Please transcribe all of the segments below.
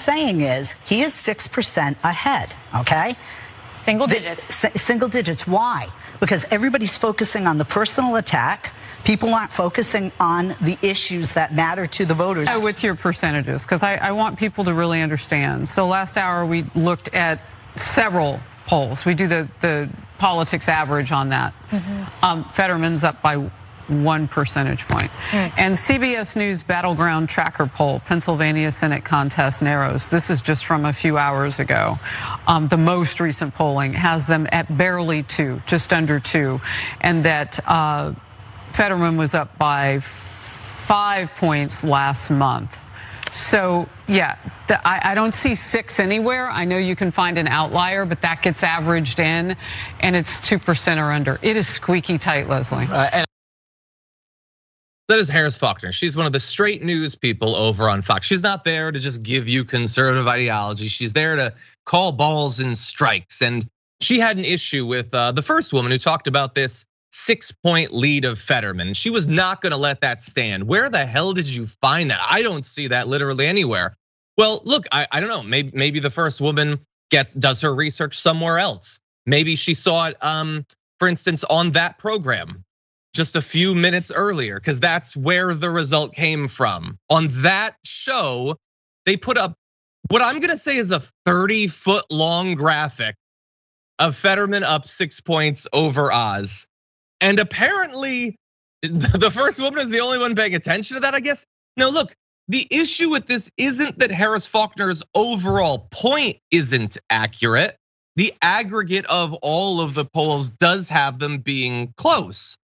saying is he is 6% ahead, okay? Single digits. Single digits. Why? Because everybody's focusing on the personal attack. People aren't focusing on the issues that matter to the voters. With your percentages, because I want people to really understand. So last hour we looked at several polls. We do the politics average on that. Fetterman's up by 1 percentage point. And CBS News Battleground Tracker poll, Pennsylvania Senate contest narrows. This is just from a few hours ago. The most recent polling has them at barely 2, just under 2. And that Fetterman was up by 5 points last month. So, yeah, I don't see 6 anywhere. I know you can find an outlier, but that gets averaged in, and it's 2% or under. It is squeaky tight, Leslie. That is Harris Faulkner. She's one of the straight news people over on Fox. She's not there to just give you conservative ideology. She's there to call balls and strikes. And she had an issue with the first woman who talked about this 6-point lead of Fetterman. She was not going to let that stand. Where the hell did you find that? I don't see that literally anywhere. Well, look, I don't know. Maybe the first woman does her research somewhere else. Maybe she saw it, for instance, on that program just a few minutes earlier, because that's where the result came from. On that show, they put up what I'm gonna say is a 30-foot long graphic of Fetterman up 6 points over Oz. And apparently, the first woman is the only one paying attention to that, I guess. No, look, the issue with this isn't that Harris Faulkner's overall point isn't accurate. The aggregate of all of the polls does have them being close.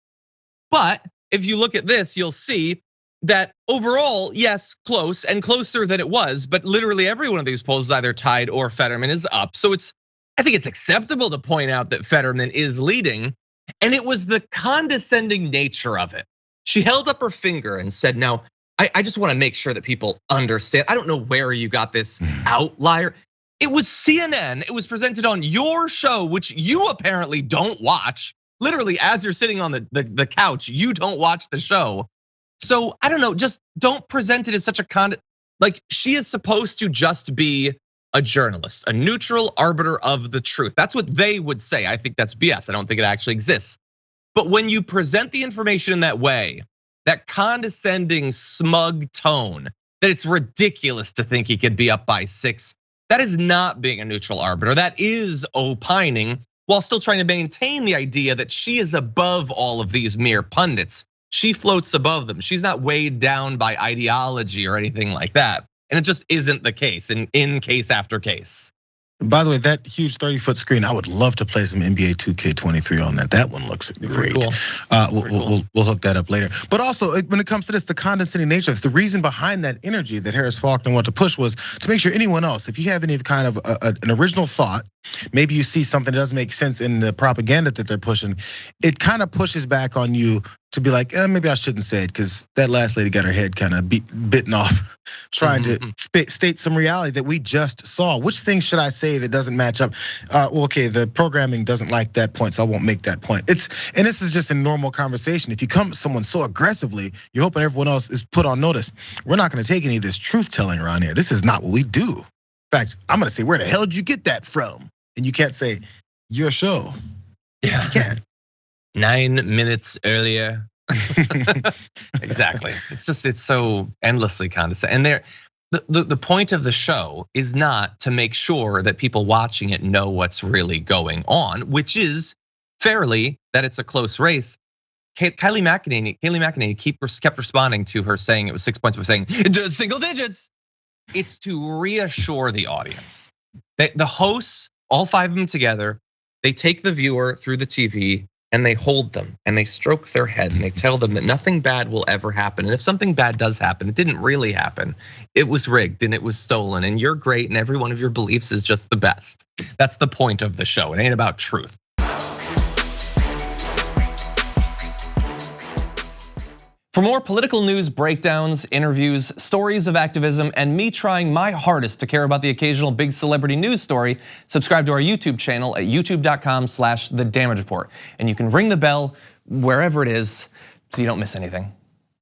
But if you look at this, you'll see that overall, yes, close and closer than it was, but literally every one of these polls is either tied or Fetterman is up. So I think it's acceptable to point out that Fetterman is leading, and it was the condescending nature of it. She held up her finger and said, now, I just wanna make sure that people understand. I don't know where you got this outlier. It was CNN, it was presented on your show, which you apparently don't watch. Literally, as you're sitting on the couch, you don't watch the show. So I don't know, just don't present it as such a like she is supposed to just be a journalist, a neutral arbiter of the truth. That's what they would say. I think that's BS. I don't think it actually exists. But when you present the information in that way, that condescending, smug tone, that it's ridiculous to think he could be up by 6, that is not being a neutral arbiter. That is opining, while still trying to maintain the idea that she is above all of these mere pundits. She floats above them. She's not weighed down by ideology or anything like that. And it just isn't the case in case after case. By the way, that huge 30-foot screen, I would love to play some NBA 2K23 on that. That one looks great. Cool. We'll hook that up later. But also, when it comes to this, the condescending nature, the reason behind that energy that Harris Faulkner wanted to push was to make sure anyone else, if you have any kind of an original thought, maybe you see something that doesn't make sense in the propaganda that they're pushing, it kind of pushes back on you to be like, maybe I shouldn't say it because that last lady got her head kind of bitten off trying to state some reality that we just saw. Which things should I say that doesn't match up? Well, okay, the programming doesn't like that point, so I won't make that point. And this is just a normal conversation. If you come to someone so aggressively, you're hoping everyone else is put on notice. We're not gonna take any of this truth telling around here. This is not what we do. In fact, I'm gonna say, where the hell did you get that from? And you can't say, your show. Yeah. You can't. 9 minutes earlier. Exactly. It's so endlessly condescending. And the point of the show is not to make sure that people watching it know what's really going on, which is fairly that it's a close race. Kayleigh McEnany kept responding to her saying it was 6 points, was saying single digits. It's to reassure the audience. The hosts, all 5 of them together, they take the viewer through the TV and they hold them and they stroke their head and they tell them that nothing bad will ever happen. And if something bad does happen, it didn't really happen. It was rigged and it was stolen and you're great and every one of your beliefs is just the best. That's the point of the show. It ain't about truth. For more political news, breakdowns, interviews, stories of activism, and me trying my hardest to care about the occasional big celebrity news story, subscribe to our YouTube channel at youtube.com/The Damage Report. And you can ring the bell wherever it is so you don't miss anything.